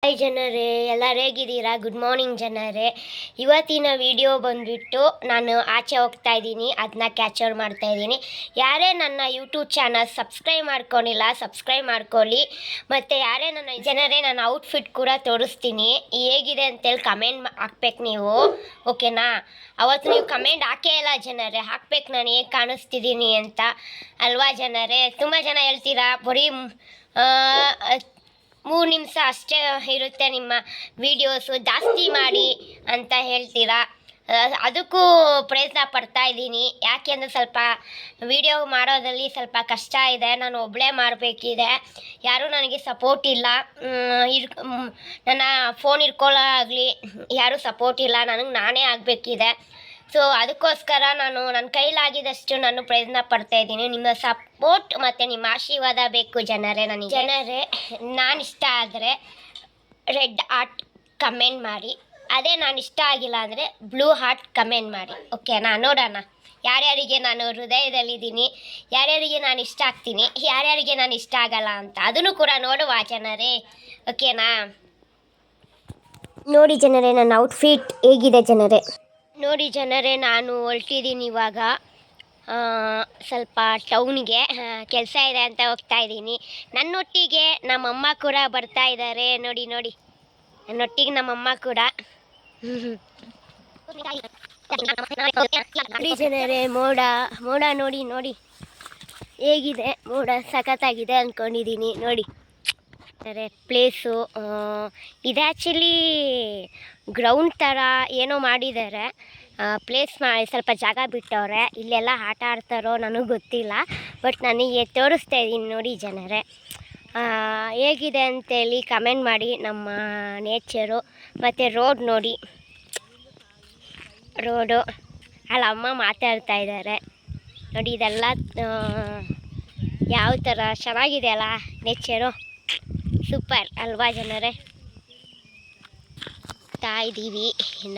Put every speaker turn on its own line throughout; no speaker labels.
Hi ಜನರೇ, ಎಲ್ಲರೂ ಹೇಗಿದ್ದೀರಾ? ಗುಡ್ ಮಾರ್ನಿಂಗ್ ಜನರೇ. ಇವತ್ತಿನ ವಿಡಿಯೋ ಬಂದುಬಿಟ್ಟು ನಾನು ಆಚೆ ಹೋಗ್ತಾ ಇದ್ದೀನಿ, ಅದನ್ನ ಕ್ಯಾಪ್ಚರ್ ಮಾಡ್ತಾ ಇದ್ದೀನಿ. ಯಾರೇ ನನ್ನ ಯೂಟ್ಯೂಬ್ ಚಾನಲ್ ಸಬ್ಸ್ಕ್ರೈಬ್ ಮಾಡ್ಕೊಂಡಿಲ್ಲ, ಸಬ್ಸ್ಕ್ರೈಬ್ ಮಾಡ್ಕೊಳ್ಳಿ. ಮತ್ತು ಯಾರೇ ನನ್ನ ಔಟ್ಫಿಟ್ ಕೂಡ ತೋರಿಸ್ತೀನಿ, ಹೇಗಿದೆ ಅಂತೇಳಿ ಕಮೆಂಟ್ ಹಾಕ್ಬೇಕು ನೀವು, ಓಕೆನಾ? ಅವತ್ತು ನೀವು ಕಮೆಂಟ್ ಹಾಕೇ ಇಲ್ಲ ಜನರೇ, ಹಾಕ್ಬೇಕು ನಾನು ಹೇಗೆ ಕಾಣಿಸ್ತಿದ್ದೀನಿ ಅಂತ ಅಲ್ವಾ ಜನರೇ? ತುಂಬ ಜನ ಹೇಳ್ತೀರಾ ಬರೀ 3 ನಿಮಿಷ ಅಷ್ಟೇ ಇರುತ್ತೆ ನಿಮ್ಮ ವೀಡಿಯೋಸು, ಜಾಸ್ತಿ ಮಾಡಿ ಅಂತ ಹೇಳ್ತೀರಾ. ಅದಕ್ಕೂ ಪ್ರಯತ್ನ ಪಡ್ತಾ ಇದ್ದೀನಿ. ಯಾಕೆಂದರೆ ಸ್ವಲ್ಪ ವೀಡಿಯೋ ಮಾಡೋದ್ರಲ್ಲಿ ಸ್ವಲ್ಪ ಕಷ್ಟ ಇದೆ, ನಾನು ಒಬ್ಬಳೇ ಮಾಡಬೇಕಿದೆ, ಯಾರೂ ನನಗೆ ಸಪೋರ್ಟ್ ಇಲ್ಲ. ನನ್ನ ಫೋನ್ ಇಟ್ಕೊಳ್ಳೋದಾಗಲಿ ಯಾರೂ ಸಪೋರ್ಟ್ ಇಲ್ಲ, ನನಗೆ ನಾನೇ ಆಗಬೇಕಿದೆ. ಸೊ ಅದಕ್ಕೋಸ್ಕರ ನಾನು ನನ್ನ ಕೈಲಾಗಿದ್ದಷ್ಟು ನಾನು ಪ್ರಯತ್ನ ಪಡ್ತಾ ಇದ್ದೀನಿ. ನಿಮ್ಮ ಸಪೋರ್ಟ್ ಮತ್ತು ನಿಮ್ಮ ಆಶೀರ್ವಾದ ಬೇಕು ಜನರೇ. ನಾನು ಇಷ್ಟ ಆದರೆ ರೆಡ್ ಹಾರ್ಟ್ ಕಮೆಂಟ್ ಮಾಡಿ, ಅದೇ ನಾನು ಇಷ್ಟ ಆಗಿಲ್ಲ ಅಂದರೆ ಬ್ಲೂ ಹಾರ್ಟ್ ಕಮೆಂಟ್ ಮಾಡಿ, ಓಕೆನಾ? ನೋಡೋಣ ಯಾರ್ಯಾರಿಗೆ ನಾನು ಹೃದಯದಲ್ಲಿದ್ದೀನಿ, ಯಾರ್ಯಾರಿಗೆ ನಾನು ಇಷ್ಟ ಆಗ್ತೀನಿ, ಯಾರ್ಯಾರಿಗೆ ನಾನು ಇಷ್ಟ ಆಗಲ್ಲ ಅಂತ, ಅದನ್ನು ಕೂಡ ನೋಡುವ ಜನರೇ, ಓಕೆನಾ? ನೋಡಿ ಜನರೇ, ನನ್ನ ಔಟ್ಫಿಟ್ ಹೇಗಿದೆ ಜನರೇ. ನೋಡಿ ಜನರೇ, ನಾನು ಹೊರಟಿದ್ದೀನಿ ಇವಾಗ ಸ್ವಲ್ಪ ಟೌನ್ಗೆ, ಕೆಲಸ ಇದೆ ಅಂತ ಹೋಗ್ತಾ ಇದ್ದೀನಿ. ನನ್ನೊಟ್ಟಿಗೆ ನಮ್ಮಮ್ಮ ಕೂಡ ಬರ್ತಾ ಇದ್ದಾರೆ. ನೋಡಿ ನನ್ನೊಟ್ಟಿಗೆ ನಮ್ಮಮ್ಮ ಕೂಡ. ನೋಡಿ ಜನರೇ, ಮೋಡ ನೋಡಿ ಹೇಗಿದೆ ಮೋಡ, ಸಖತ್ತಾಗಿದೆ ಅಂದ್ಕೊಂಡಿದ್ದೀನಿ. ನೋಡಿ ಪ್ಲೇಸು ಇದು ಆ್ಯಕ್ಚುಲಿ ಗ್ರೌಂಡ್ ಥರ ಏನೋ ಮಾಡಿದ್ದಾರೆ, ಪ್ಲೇಸ್ ಮಾಡಿ ಸ್ವಲ್ಪ ಜಾಗ ಬಿಟ್ಟವ್ರೆ. ಇಲ್ಲೆಲ್ಲ ಆಟ ಆಡ್ತಾರೋ ನನಗೆ ಗೊತ್ತಿಲ್ಲ, ಬಟ್ ನನಗೆ ತೋರಿಸ್ತಾ ಇದ್ದೀನಿ. ನೋಡಿ ಜನರೇ, ಹೇಗಿದೆ ಅಂತೇಳಿ ಕಮೆಂಟ್ ಮಾಡಿ. ನಮ್ಮ ನೇಚರು ಮತ್ತು ರೋಡ್ ನೋಡಿ, ರೋಡು ಅಲ್ಲಿ ಅಮ್ಮ ಮಾತಾಡ್ತಾ ಇದ್ದಾರೆ. ನೋಡಿ ಇದೆಲ್ಲ ಯಾವ ಥರ ಚೆನ್ನಾಗಿದೆ ಅಲ್ಲ ನೇಚರು, ಸೂಪರ್ ಅಲ್ವಾ ಜನರೇ?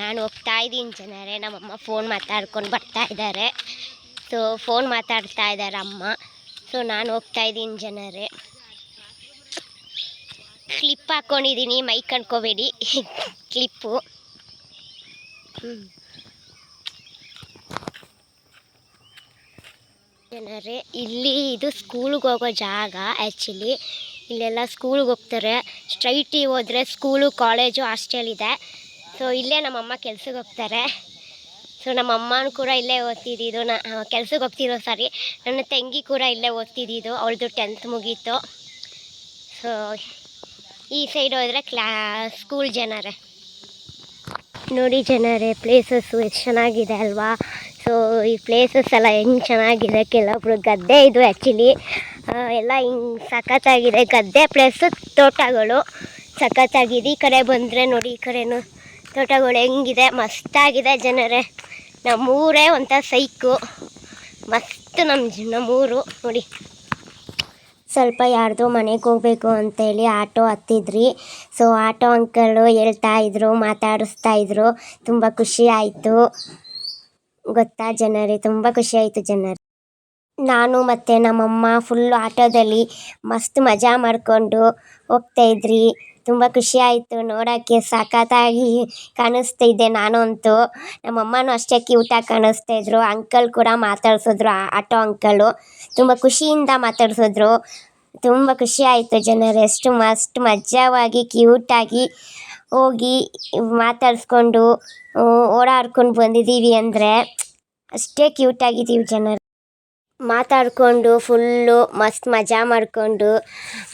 ನಾನು ಹೋಗ್ತಾ ಇದ್ದೀನಿ ಜನರೇ. ನಮ್ಮಮ್ಮ ಫೋನ್ ಮಾತಾಡ್ಕೊಂಡು ಬರ್ತಾ ಇದ್ದಾರೆ. ಸೊ ಫೋನ್ ಮಾತಾಡ್ತಾ ಇದ್ದಾರೆ ಅಮ್ಮ. ಸೊ ನಾನು ಹೋಗ್ತಾ ಇದ್ದೀನಿ ಜನರೇ. ಕ್ಲಿಪ್ ಹಾಕ್ಕೊಂಡಿದ್ದೀನಿ, ಮೈಕ್ ಅನ್ಕೋಬೇಡಿ, ಕ್ಲಿಪ್ಪು. ಜನರೇ, ಇದು ಸ್ಕೂಲಿಗೆ ಹೋಗೋ ಜಾಗ. ಆ್ಯಕ್ಚುಲಿ ಇಲ್ಲೆಲ್ಲ ಸ್ಕೂಲಿಗೆ ಹೋಗ್ತಾರೆ. ಸ್ಟ್ರೈಟಿಗೆ ಹೋದರೆ ಸ್ಕೂಲು, ಕಾಲೇಜು, ಹಾಸ್ಟೆಲ್ ಇದೆ. ಸೊ ಇಲ್ಲೇ ನಮ್ಮಮ್ಮ ಕೆಲ್ಸಕ್ಕೆ ಹೋಗ್ತಾರೆ. ಸೊ ನಮ್ಮಮ್ಮನೂ ಕೂಡ ಇಲ್ಲೇ ಓದ್ತಿದ್ದಿದ್ದು, ಕೆಲ್ಸಕ್ಕೆ ಹೋಗ್ತಿದ್ದೋ ನನ್ನ ತಂಗಿ ಕೂಡ ಇಲ್ಲೇ ಓದ್ತಿದ್ದಿದ್ದು, ಅವಳದು 10th ಮುಗೀತು. ಸೊ ಈ ಸೈಡ್ ಹೋದರೆ ಸ್ಕೂಲ್ ಜನರೇ. ನೋಡಿ ಜನರೇ, ಪ್ಲೇಸಸ್ಸು ಎಷ್ಟು ಚೆನ್ನಾಗಿದೆ ಅಲ್ವಾ? ಸೊ ಈ ಪ್ಲೇಸಸ್ ಎಲ್ಲ ಹೆಂಗೆ ಚೆನ್ನಾಗಿದೆ. ಕೆಲವೊಬ್ರು ಗದ್ದೆ ಇದು ಆ್ಯಕ್ಚುಲಿ ಎಲ್ಲ ಹಿಂಗೆ ಸಖತ್ತಾಗಿದೆ. ಗದ್ದೆ ಪ್ಲೇಸು ತೋಟಗಳು ಸಖತ್ತಾಗಿದೆ. ಈ ಕಡೆ ಬಂದರೆ ನೋಡಿ, ಈ ಕಡೆನೂ ತೋಟಗಳು ಹೆಂಗಿದೆ, ಮಸ್ತಾಗಿದೆ ಜನರೇ. ನಮ್ಮೂರೇ ಒಂಥರ ಸೈಕು, ಮಸ್ತ್ ನಮ್ಮೂರು. ನೋಡಿ, ಸ್ವಲ್ಪ ಯಾರ್ದೋ ಮನೆಗೆ ಹೋಗ್ಬೇಕು ಅಂತೇಳಿ ಆಟೋ ಹತ್ತಿದ್ರಿ. ಸೊ ಆಟೋ ಅಂಕಲು ಹೇಳ್ತಾಯಿದ್ರು, ಮಾತಾಡಿಸ್ತಾಯಿದ್ರು. ತುಂಬ ಖುಷಿ ಆಯಿತು ಗೊತ್ತಾ ಜನರೇ, ತುಂಬ ಖುಷಿ ಆಯಿತು ಜನರೇ. ನಾನು ಮತ್ತು ನಮ್ಮಮ್ಮ ಫುಲ್ಲು ಆಟೋದಲ್ಲಿ ಮಸ್ತ್ ಮಜಾ ಮಾಡಿಕೊಂಡು ಹೋಗ್ತಾಯಿದ್ರಿ. ತುಂಬ ಖುಷಿ ಆಯಿತು ನೋಡೋಕ್ಕೆ, ಸಖತ್ತಾಗಿ ಕಾಣಿಸ್ತಿದ್ದೆ ನಾನು ಅಂತೂ. ನಮ್ಮಮ್ಮನೂ ಅಷ್ಟೇ ಕ್ಯೂಟಾಗಿ ಕಾಣಿಸ್ತಾಯಿದ್ರು. ಅಂಕಲ್ ಕೂಡ ಮಾತಾಡ್ಸಿದ್ರು, ಆಟೋ ಅಂಕಲು ತುಂಬ ಖುಷಿಯಿಂದ ಮಾತಾಡ್ಸಿದ್ರು. ತುಂಬ ಖುಷಿ ಆಯಿತು ಜನರೇ. ಎಷ್ಟು ಮಸ್ತ್ ಮಜವಾಗಿ ಕ್ಯೂಟಾಗಿ ಹೋಗಿ ಮಾತಾಡಿಸ್ಕೊಂಡು ಓಡಾಡ್ಕೊಂಡು ಬಂದಿದ್ದೀವಿ ಅಂದರೆ ಅಷ್ಟೇ ಕ್ಯೂಟಾಗಿದ್ದೀವಿ ಜನರು. ಮಾತಾಡಿಕೊಂಡು ಫುಲ್ಲು ಮಸ್ತ್ ಮಜಾ ಮಾಡಿಕೊಂಡು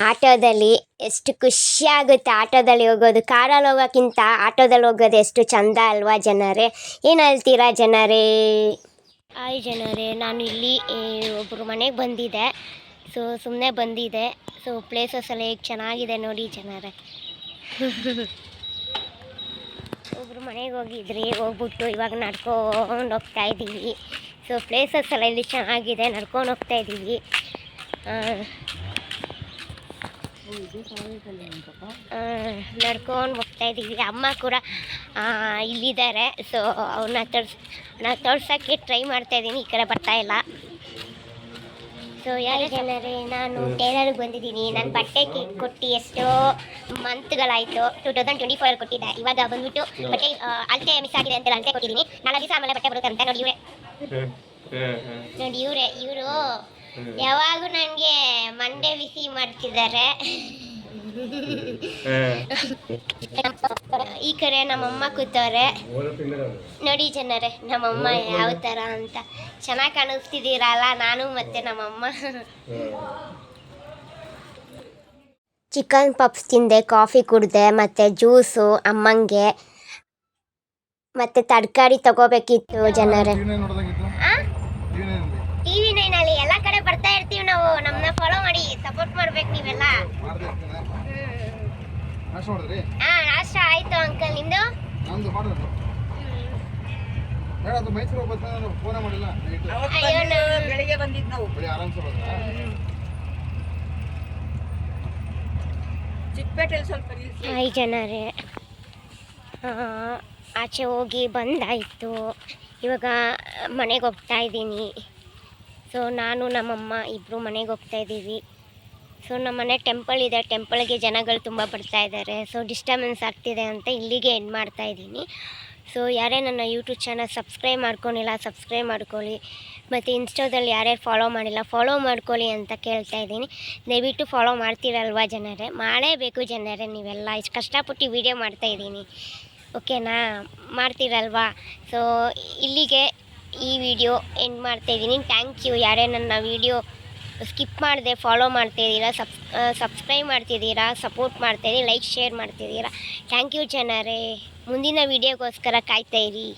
ಆಟೋದಲ್ಲಿ ಎಷ್ಟು ಖುಷಿ ಆಗುತ್ತೆ ಆಟೋದಲ್ಲಿ ಹೋಗೋದು. ಕಾರಲ್ಲಿ ಹೋಗೋಕ್ಕಿಂತ ಆಟೋದಲ್ಲಿ ಹೋಗೋದು ಎಷ್ಟು ಚೆಂದ ಅಲ್ವಾ ಜನರೇ? ಏನು ಹೇಳ್ತೀರಾ ಜನರೇ? ಹಾಯ್ ಜನರೇ, ನಾನು ಇಲ್ಲಿ ಒಬ್ಬರು ಮನೆಗೆ ಬಂದಿದ್ದೆ. ಸೊ ಸುಮ್ಮನೆ ಬಂದಿದ್ದೆ. ಸೊ ಪ್ಲೇಸಸ್ ಎಲ್ಲ ಹೇಗೆ ಚೆನ್ನಾಗಿದೆ ನೋಡಿ ಜನರೇ. ಒಬ್ಬರು ಮನೆಗೆ ಹೋಗ್ಬಿಟ್ಟು ಇವಾಗ ನಡ್ಕೊಂಡು ಹೋಗ್ತಾ ಇದ್ದೀವಿ. ಸೊ ಪ್ಲೇಸಸ್ ಎಲ್ಲ ಇಲ್ಲಿ ಚೆನ್ನಾಗಿದೆ, ನಡ್ಕೊಂಡು ಹೋಗ್ತಾ ಇದ್ದೀವಿ. ನಡ್ಕೊಂಡು ಹೋಗ್ತಾ ಇದ್ದೀವಿ. ಅಮ್ಮ ಕೂಡ ಇಲ್ಲಿದ್ದಾರೆ. ಸೊ ಅವ್ರನ್ನ ತೋರ್ಸೋಕ್ಕೆ ಟ್ರೈ ಮಾಡ್ತಾಯಿದ್ದೀನಿ, ಈ ಕಡೆ ಬರ್ತಾಯಿಲ್ಲ. ಸೊ ಯಾರೇ ಜನರೇ, ನಾನು ಟೇಲರ್ಗೆ ಬಂದಿದ್ದೀನಿ. ನಾನು ಬಟ್ಟೆ ಕೊಟ್ಟು ಎಷ್ಟೋ ಮಂತ್ಗಳಾಯಿತು. 2024 ಕೊಟ್ಟಿದ್ದೆ. ಇವಾಗ ಬಂದ್ಬಿಟ್ಟು ಬಟ್ಟೆ ಅಳತೆ ಮಿಸ್ ಆಗಿದೆ ಅಂತ ಅಳತೆ ಕೊಟ್ಟಿದ್ದೀನಿ. 4 ದಿವಸ ಆಮೇಲೆ ಬಟ್ಟೆ ಬರುತ್ತೆ ಅಂತ. ನೋಡಿ ಇವರು ಯಾವಾಗೂ ನನಗೆ ಮಂಡೆ ಬಿಸಿ ಮಾಡ್ತಿದ್ದಾರೆ. ಈ ಕಡೆ ನಮ್ಮಮ್ಮ ಕೂತವ್ರೆ. ನೋಡಿ ಜನರೇ ನಮ್ಮಮ್ಮ ಯಾವ ಥರ ಅಂತ. ಚೆನ್ನಾಗಿ ಕಾಣಿಸ್ತಿದ್ದೀರಲ್ಲ ನಾನು ಮತ್ತೆ ನಮ್ಮಮ್ಮ. ಚಿಕನ್ ಪಪ್ಸ್ ತಿಂದೆ, ಕಾಫಿ ಕುಡಿದೆ, ಮತ್ತು ಜ್ಯೂಸು ಅಮ್ಮಂಗೆ, ಮತ್ತು ತರಕಾರಿ ತಗೋಬೇಕಿತ್ತು ಜನರೇ. TV 9 ಅಲ್ಲಿ ಎಲ್ಲ ಕಡೆ ಬರ್ತಾ ಇರ್ತೀವಿ ನಾವು. ನಮ್ಮನ್ನ ಫಾಲೋ ಮಾಡಿ, ಸಪೋರ್ಟ್ ಮಾಡ್ಬೇಕು ನೀವೆಲ್ಲ. ನಾಷ್ಟ ಆಯ್ತು ಅಂಕಲ್, ನಿಮ್ದು? ಹಾಯ್ ಜನರೇ, ಆಚೆ ಹೋಗಿ ಬಂದಾಯಿತು. ಇವಾಗ ಮನೆಗೆ ಹೋಗ್ತಾ ಇದ್ದೀನಿ. ಸೊ ನಾನು ನಮ್ಮಮ್ಮ ಇಬ್ಬರು ಮನೆಗೆ ಹೋಗ್ತಾ ಇದ್ದೀವಿ. ಸೊ ನಮ್ಮ ಮನೆ ಟೆಂಪಲ್ ಇದೆ. ಟೆಂಪಲ್ಗೆ ಜನಗಳು ತುಂಬ ಬರ್ತಾ ಇದ್ದಾರೆ. ಸೊ ಡಿಸ್ಟರ್ಬೆನ್ಸ್ ಆಗ್ತಿದೆ ಅಂತ ಇಲ್ಲಿಗೆ ಎಂಡ್ ಮಾಡ್ತಾ ಇದ್ದೀನಿ. ಸೊ ಯಾರೇ ನನ್ನ ಯೂಟ್ಯೂಬ್ ಚಾನಲ್ ಸಬ್ಸ್ಕ್ರೈಬ್ ಮಾಡ್ಕೊಂಡಿಲ್ಲ, ಸಬ್ಸ್ಕ್ರೈಬ್ ಮಾಡ್ಕೊಳ್ಳಿ. ಮತ್ತು ಇನ್ಸ್ಟಾದಲ್ಲಿ ಯಾರ್ಯಾರು ಫಾಲೋ ಮಾಡಿಲ್ಲ, ಫಾಲೋ ಮಾಡ್ಕೊಳ್ಳಿ ಅಂತ ಕೇಳ್ತಾ ಇದ್ದೀನಿ. ದಯವಿಟ್ಟು ಫಾಲೋ ಮಾಡ್ತೀರಲ್ವಾ ಜನರೇ? ಮಾಡಲೇಬೇಕು ಜನರೇ, ನೀವೆಲ್ಲ ಇಷ್ಟು ಕಷ್ಟಪಟ್ಟು ವೀಡಿಯೋ ಮಾಡ್ತಾಯಿದ್ದೀನಿ, ಓಕೆನಾ? ಮಾಡ್ತೀರಲ್ವಾ? ಸೊ ಇಲ್ಲಿಗೆ ಈ ವಿಡಿಯೋ ಎಂಡ್ ಮಾಡ್ತಾಯಿದ್ದೀನಿ. Thank you. ಯಾರೇ ನನ್ನ ವಿಡಿಯೋ ಸ್ಕಿಪ್ ಮಾಡಿದೆ ಫಾಲೋ ಮಾಡ್ತಿದ್ದೀರಾ, ಸಬ್ಸ್ಕ್ರೈಬ್ ಮಾಡ್ತಿದ್ದೀರಾ, ಸಪೋರ್ಟ್ ಮಾಡ್ತಾಯಿದ್ದೀರಿ, ಲೈಕ್ ಶೇರ್ ಮಾಡ್ತಿದ್ದೀರಾ. ಥ್ಯಾಂಕ್ ಯು ಜನರೇ. ಮುಂದಿನ ವಿಡಿಯೋಗೋಸ್ಕರ ಕಾಯ್ತಾಯಿರಿ.